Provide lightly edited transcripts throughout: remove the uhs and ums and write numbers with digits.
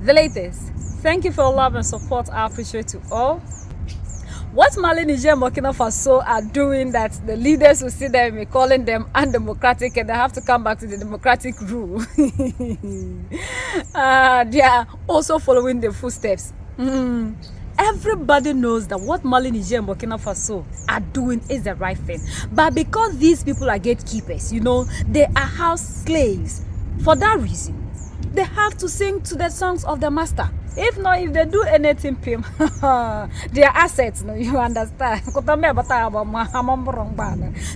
the latest. Thank you for your love and support. I appreciate you all. What Mali, Niger, and Burkina Faso are doing that the leaders will see them calling them undemocratic and they have to come back to the democratic rule. They are also following the footsteps. Everybody knows that what Mali, Niger, and Burkina Faso are doing is the right thing. But because these people are gatekeepers, they are house slaves. For that reason, they have to sing to the songs of the master. If not, if they do anything, their assets, you understand?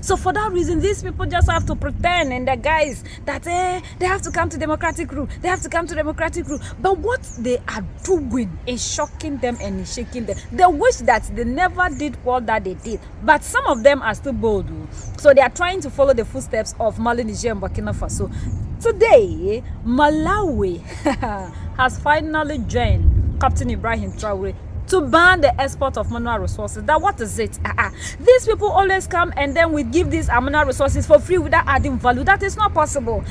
So for that reason, these people just have to pretend in the guise that they have to come to democratic rule. They have to come to democratic rule. But what they are doing is shocking them and shaking them. They wish that they never did all that they did. But some of them are still bold. So they are trying to follow the footsteps of Mali, Niger, and Burkina Faso. Today, Malawi has finally joined Captain Ibrahim Traore to ban the export of mineral resources. That what is it? These people always come and then we give these mineral resources for free without adding value. That is not possible.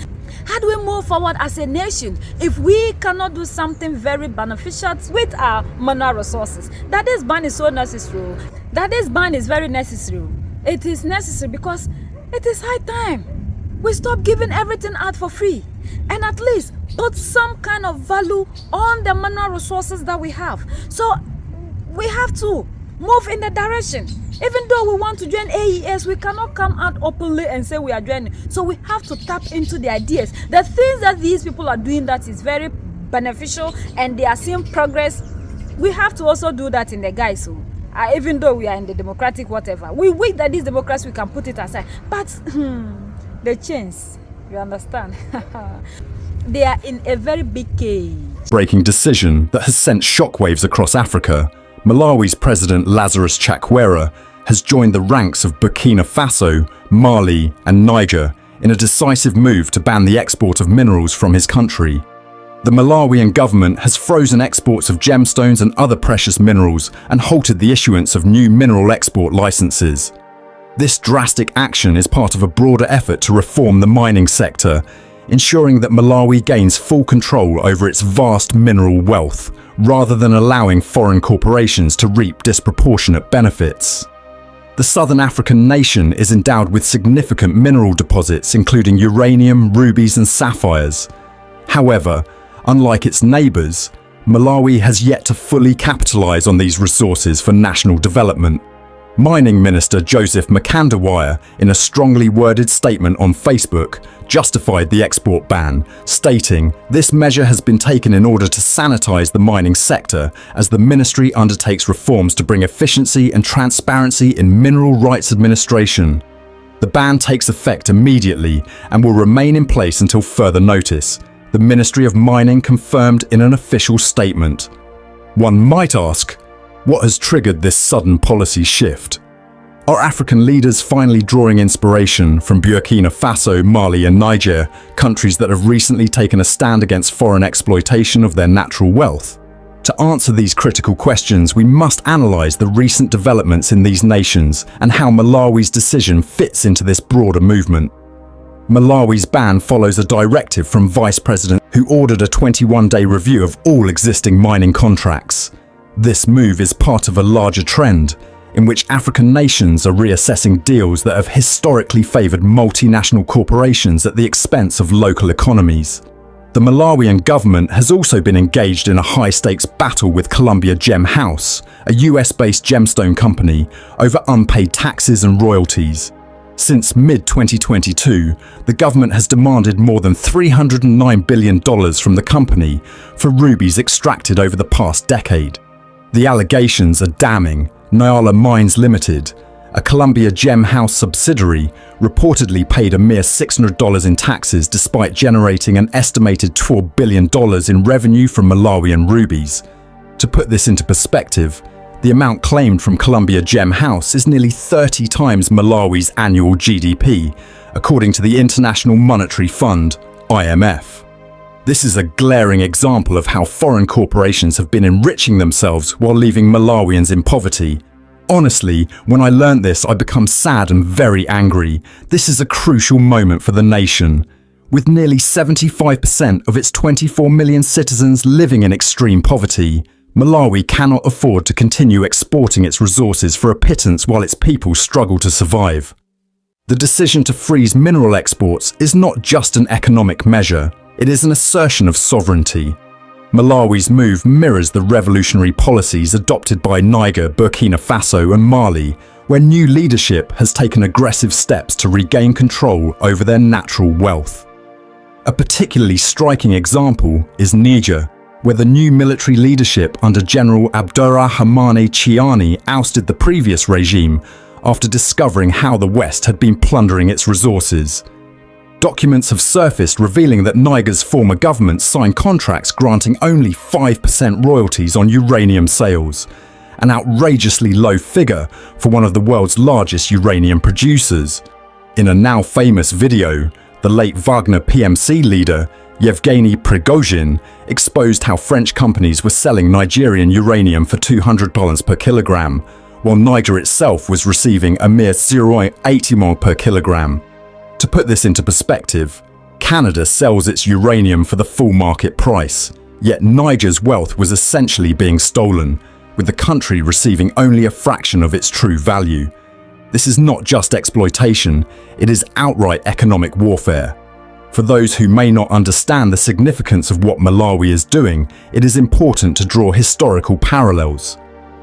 How do we move forward as a nation if we cannot do something very beneficial with our mineral resources? That this ban is so necessary. That this ban is very necessary. It is necessary because it is high time we stop giving everything out for free and at least put some kind of value on the mineral resources that we have. So we have to move in the direction. Even though we want to join AES, we cannot come out openly and say we are joining. So we have to tap into the ideas. The things that these people are doing that is very beneficial and they are seeing progress, we have to also do that in the guys. So even though we are in the democratic whatever, we wish that this democracy we can put it aside. But the chance, you understand? They are in a very big cage. Breaking decision that has sent shockwaves across Africa, Malawi's President Lazarus has joined the ranks of Burkina Faso, Mali and Niger in a decisive move to ban the export of minerals from his country. The Malawian government has frozen exports of gemstones and other precious minerals and halted the issuance of new mineral export licenses. This drastic action is part of a broader effort to reform the mining sector, ensuring that Malawi gains full control over its vast mineral wealth, rather than allowing foreign corporations to reap disproportionate benefits. The southern African nation is endowed with significant mineral deposits including uranium, rubies and sapphires. However, unlike its neighbours, Malawi has yet to fully capitalize on these resources for national development. Mining Minister Joseph Makandawire, in a strongly worded statement on Facebook, justified the export ban, stating, "This measure has been taken in order to sanitize the mining sector as the ministry undertakes reforms to bring efficiency and transparency in mineral rights administration." The ban takes effect immediately and will remain in place until further notice, the Ministry of Mining confirmed in an official statement. One might ask, what has triggered this sudden policy shift? Are African leaders finally drawing inspiration from Burkina Faso, Mali and Niger, countries that have recently taken a stand against foreign exploitation of their natural wealth? To answer these critical questions, we must analyze the recent developments in these nations and how Malawi's decision fits into this broader movement. Malawi's ban follows a directive from Vice President who ordered a 21-day review of all existing mining contracts. This move is part of a larger trend in which African nations are reassessing deals that have historically favored multinational corporations at the expense of local economies. The Malawian government has also been engaged in a high-stakes battle with Columbia Gem House, a US-based gemstone company, over unpaid taxes and royalties. Since mid-2022, the government has demanded more than $309 billion from the company for rubies extracted over the past decade. The allegations are damning. Nyala Mines Limited, a Columbia Gem House subsidiary, reportedly paid a mere $600 in taxes despite generating an estimated $12 billion in revenue from Malawian rubies. To put this into perspective, the amount claimed from Columbia Gem House is nearly 30 times Malawi's annual GDP, according to the International Monetary Fund, IMF. This is a glaring example of how foreign corporations have been enriching themselves while leaving Malawians in poverty. Honestly, when I learnt this, I become sad and very angry. This is a crucial moment for the nation. With nearly 75% of its 24 million citizens living in extreme poverty, Malawi cannot afford to continue exporting its resources for a pittance while its people struggle to survive. The decision to freeze mineral exports is not just an economic measure, it is an assertion of sovereignty. Malawi's move mirrors the revolutionary policies adopted by Niger, Burkina Faso and Mali, where new leadership has taken aggressive steps to regain control over their natural wealth. A particularly striking example is Niger, where the new military leadership under General Abdurrahmane Chiani ousted the previous regime after discovering how the West had been plundering its resources. Documents have surfaced revealing that Niger's former government signed contracts granting only 5% royalties on uranium sales, an outrageously low figure for one of the world's largest uranium producers. In a now famous video, the late Wagner PMC leader, Yevgeny Prigozhin, exposed how French companies were selling Nigerian uranium for $200 per kilogram, while Niger itself was receiving a mere 0.80 mol per kilogram. To put this into perspective, Canada sells its uranium for the full market price, yet Niger's wealth was essentially being stolen, with the country receiving only a fraction of its true value. This is not just exploitation, it is outright economic warfare. For those who may not understand the significance of what Malawi is doing, it is important to draw historical parallels.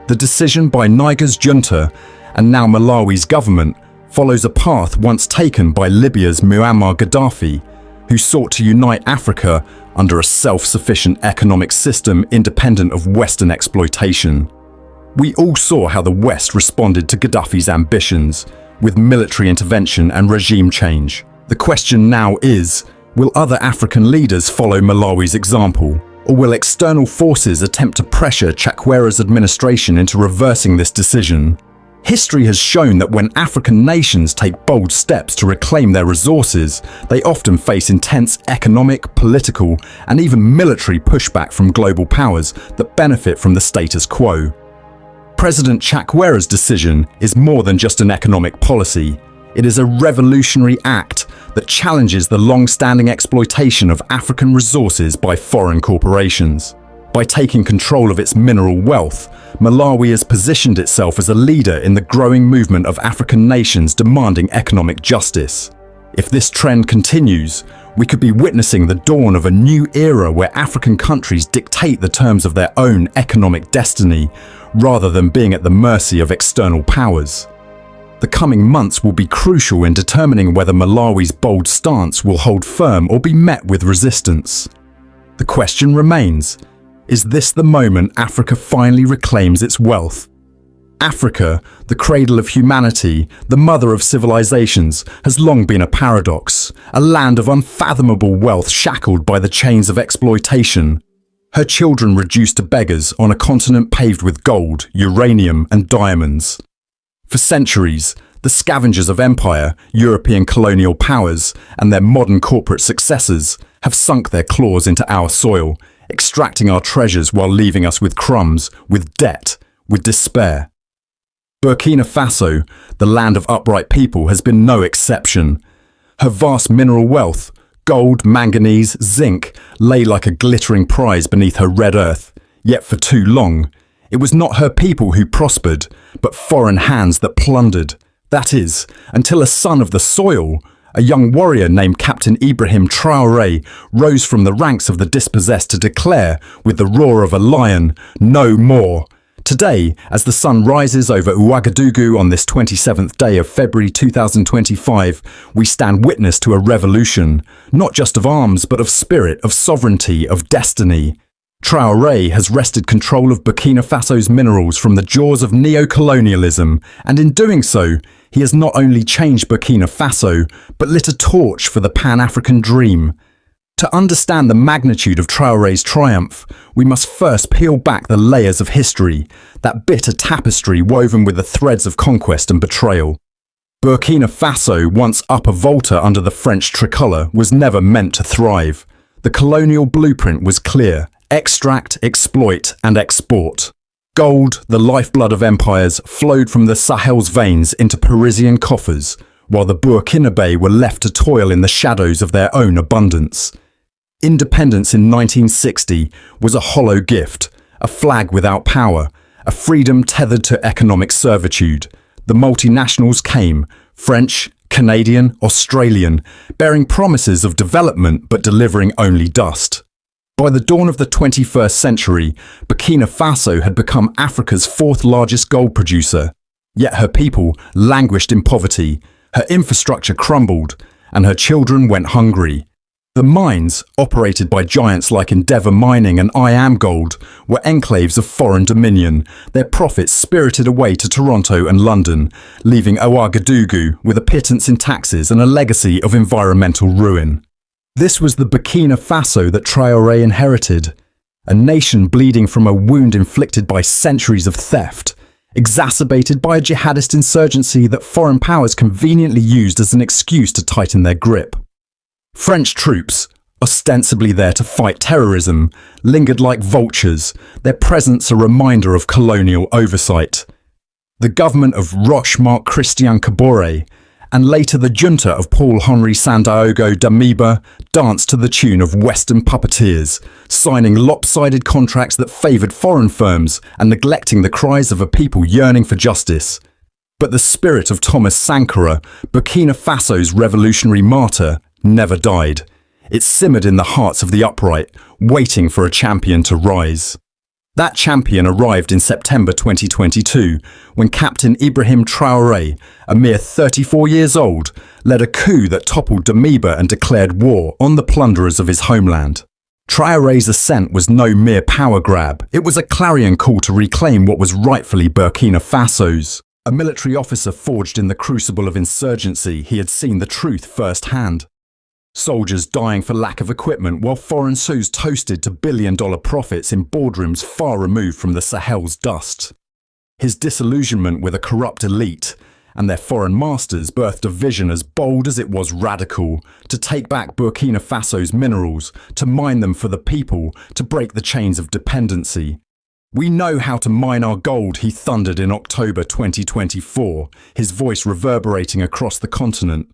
The decision by Niger's junta, and now Malawi's government, follows a path once taken by Libya's Muammar Gaddafi, who sought to unite Africa under a self-sufficient economic system independent of Western exploitation. We all saw how the West responded to Gaddafi's ambitions, with military intervention and regime change. The question now is, will other African leaders follow Malawi's example, or will external forces attempt to pressure Chakwera's administration into reversing this decision? History has shown that when African nations take bold steps to reclaim their resources, they often face intense economic, political, and even military pushback from global powers that benefit from the status quo. President Chakwera's decision is more than just an economic policy. It is a revolutionary act that challenges the long-standing exploitation of African resources by foreign corporations. By taking control of its mineral wealth, Malawi has positioned itself as a leader in the growing movement of African nations demanding economic justice. If this trend continues, we could be witnessing the dawn of a new era where African countries dictate the terms of their own economic destiny, rather than being at the mercy of external powers. The coming months will be crucial in determining whether Malawi's bold stance will hold firm or be met with resistance. The question remains, is this the moment Africa finally reclaims its wealth? Africa, the cradle of humanity, the mother of civilizations, has long been a paradox, a land of unfathomable wealth shackled by the chains of exploitation. Her children reduced to beggars on a continent paved with gold, uranium, and diamonds. For centuries, the scavengers of empire, European colonial powers, and their modern corporate successors have sunk their claws into our soil, extracting our treasures while leaving us with crumbs, with debt, with despair. Burkina Faso, the land of upright people, has been no exception. Her vast mineral wealth, gold, manganese, zinc, lay like a glittering prize beneath her red earth, yet for too long, it was not her people who prospered, but foreign hands that plundered. That is, until a son of the soil, a young warrior named Captain Ibrahim Traoré, rose from the ranks of the dispossessed to declare, with the roar of a lion, "No more." Today, as the sun rises over Ouagadougou on this 27th day of February 2025, we stand witness to a revolution, not just of arms, but of spirit, of sovereignty, of destiny. Traoré has wrested control of Burkina Faso's minerals from the jaws of neo-colonialism, and in doing so, he has not only changed Burkina Faso, but lit a torch for the Pan-African dream. To understand the magnitude of Traoré's triumph, we must first peel back the layers of history, that bitter tapestry woven with the threads of conquest and betrayal. Burkina Faso, once upper Volta under the French tricolour, was never meant to thrive. The colonial blueprint was clear: extract, exploit, and export. Gold, the lifeblood of empires, flowed from the Sahel's veins into Parisian coffers, while the Burkinabe were left to toil in the shadows of their own abundance. Independence in 1960 was a hollow gift, a flag without power, a freedom tethered to economic servitude. The multinationals came, French, Canadian, Australian, bearing promises of development but delivering only dust. By the dawn of the 21st century, Burkina Faso had become Africa's fourth largest gold producer. Yet her people languished in poverty, her infrastructure crumbled, and her children went hungry. The mines, operated by giants like Endeavour Mining and I Am Gold, were enclaves of foreign dominion, their profits spirited away to Toronto and London, leaving Ouagadougou with a pittance in taxes and a legacy of environmental ruin. This was the Burkina Faso that Traoré inherited, a nation bleeding from a wound inflicted by centuries of theft, exacerbated by a jihadist insurgency that foreign powers conveniently used as an excuse to tighten their grip. French troops, ostensibly there to fight terrorism, lingered like vultures, their presence a reminder of colonial oversight. The government of Roch-Marc Christian Kabore, and later the junta of Paul-Henri Sandaogo Damiba, danced to the tune of Western puppeteers, signing lopsided contracts that favoured foreign firms and neglecting the cries of a people yearning for justice. But the spirit of Thomas Sankara, Burkina Faso's revolutionary martyr, never died. It simmered in the hearts of the upright, waiting for a champion to rise. That champion arrived in September 2022, when Captain Ibrahim Traoré, a mere 34 years old, led a coup that toppled Damiba and declared war on the plunderers of his homeland. Traoré's ascent was no mere power grab, it was a clarion call to reclaim what was rightfully Burkina Faso's. A military officer forged in the crucible of insurgency, he had seen the truth firsthand. Soldiers dying for lack of equipment while foreign sous toasted to billion-dollar profits in boardrooms far removed from the Sahel's dust. His disillusionment with a corrupt elite and their foreign masters birthed a vision as bold as it was radical, to take back Burkina Faso's minerals, to mine them for the people, to break the chains of dependency. "We know how to mine our gold," he thundered in October 2024, his voice reverberating across the continent.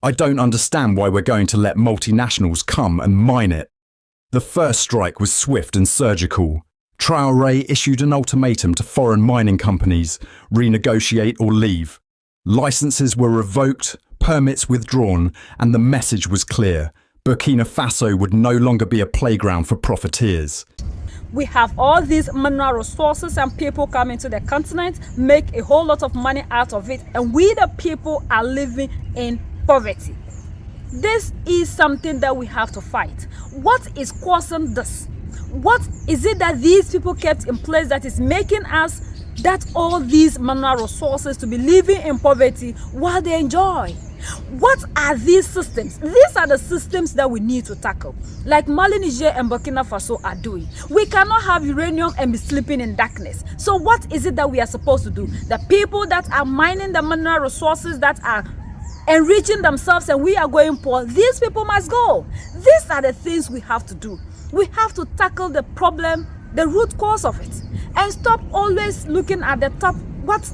"I don't understand why we're going to let multinationals come and mine it." The first strike was swift and surgical. Traoré issued an ultimatum to foreign mining companies: renegotiate or leave. Licenses were revoked, permits withdrawn, and the message was clear: Burkina Faso would no longer be a playground for profiteers. We have all these mineral resources and people coming to the continent, make a whole lot of money out of it, and we the people are living in poverty. This is something that we have to fight. What is causing this? What is it that these people kept in place that is making us that all these mineral resources to be living in poverty while they enjoy? What are these systems? These are the systems that we need to tackle, like Mali, Niger, and Burkina Faso are doing. We cannot have uranium and be sleeping in darkness. So what is it that we are supposed to do? The people that are mining the mineral resources, that are enriching themselves, and we are going poor, these people must go. These are the things we have to do. We have to tackle the problem, the root cause of it, and stop always looking at the top. What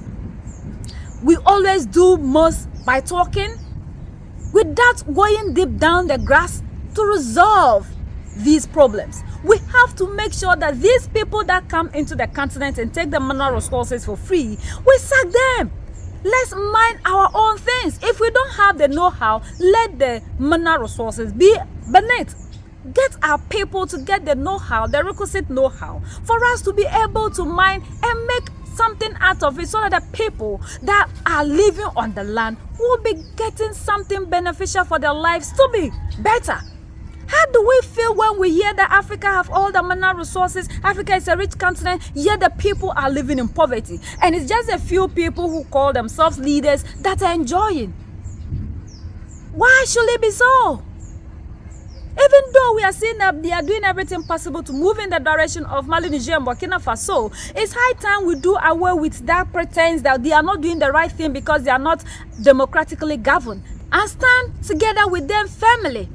we always do most by talking without going deep down the grass to resolve these problems. We have to make sure that these people that come into the continent and take the mineral resources for free, we sack them. Let's mine our own things. If we don't have the know-how, let the mineral resources be beneath. Get our people to get the know-how, the requisite know-how, for us to be able to mine and make something out of it, so that the people that are living on the land will be getting something beneficial for their lives to be better. How do we feel when we hear that Africa have all the mineral resources, Africa is a rich continent, yet the people are living in poverty? And it's just a few people who call themselves leaders that are enjoying. Why should it be so? Even though we are seeing that they are doing everything possible to move in the direction of Mali, Niger, and Burkina Faso, it's high time we do away with that pretense that they are not doing the right thing because they are not democratically governed, and stand together with them firmly.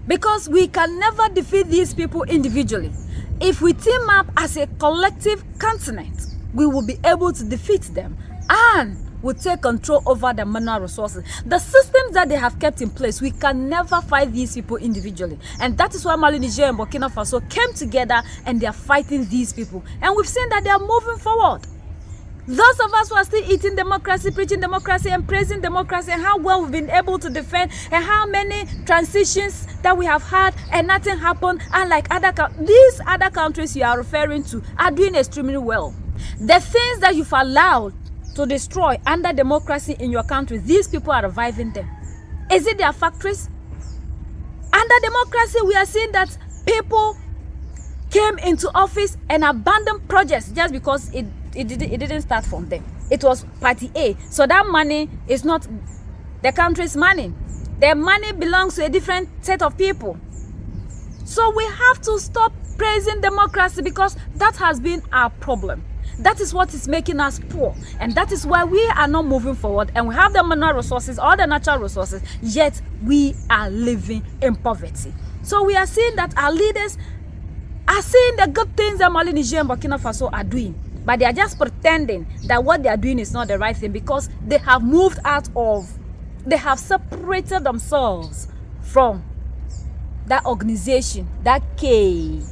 Because we can never defeat these people individually. If we team up as a collective continent, we will be able to defeat them and will take control over the mineral resources. The systems that they have kept in place, we can never fight these people individually. And that is why Mali, Niger, and Burkina Faso came together and they are fighting these people. And we've seen that they are moving forward. Those of us who are still eating democracy, preaching democracy, and praising democracy, and how well we've been able to defend, and how many transitions that we have had, and nothing happened, unlike these other countries you are referring to are doing extremely well. The things that you've allowed to destroy under democracy in your country, these people are reviving them. Is it their factories? Under democracy, we are seeing that people came into office and abandoned projects just because it didn't start from them. It was party A. So that money is not the country's money. Their money belongs to a different set of people. So we have to stop praising democracy because that has been our problem. That is what is making us poor. And that is why we are not moving forward. And we have the mineral resources, all the natural resources, yet we are living in poverty. So we are seeing that our leaders are seeing the good things that Mali, Niger, and Burkina Faso are doing. But they are just pretending that what they are doing is not the right thing because they have moved they have separated themselves from that organization, that cage.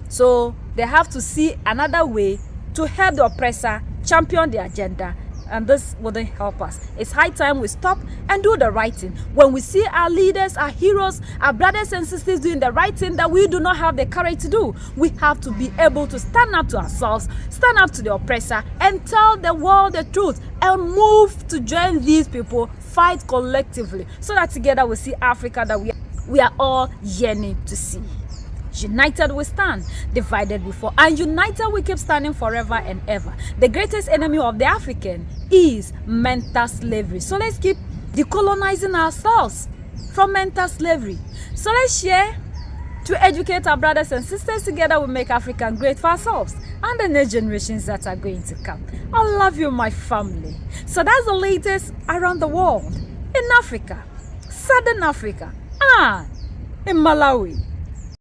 So they have to see another way to help the oppressor champion the agenda. And this wouldn't help us. It's high time we stop and do the right thing. When we see our leaders, our heroes, our brothers and sisters doing the right thing that we do not have the courage to do, we have to be able to stand up to ourselves, stand up to the oppressor, and tell the world the truth, and move to join these people, fight collectively, so that together we see Africa that we are all yearning to see. United we stand, divided we fall, and united we keep standing forever and ever. The greatest enemy of the African is mental slavery. So let's keep decolonizing ourselves from mental slavery. So let's share to educate our brothers and sisters. Together we make Africa great for ourselves and the next generations that are going to come. I love you, my family. So that's the latest around the world, in Africa, Southern Africa, and in Malawi.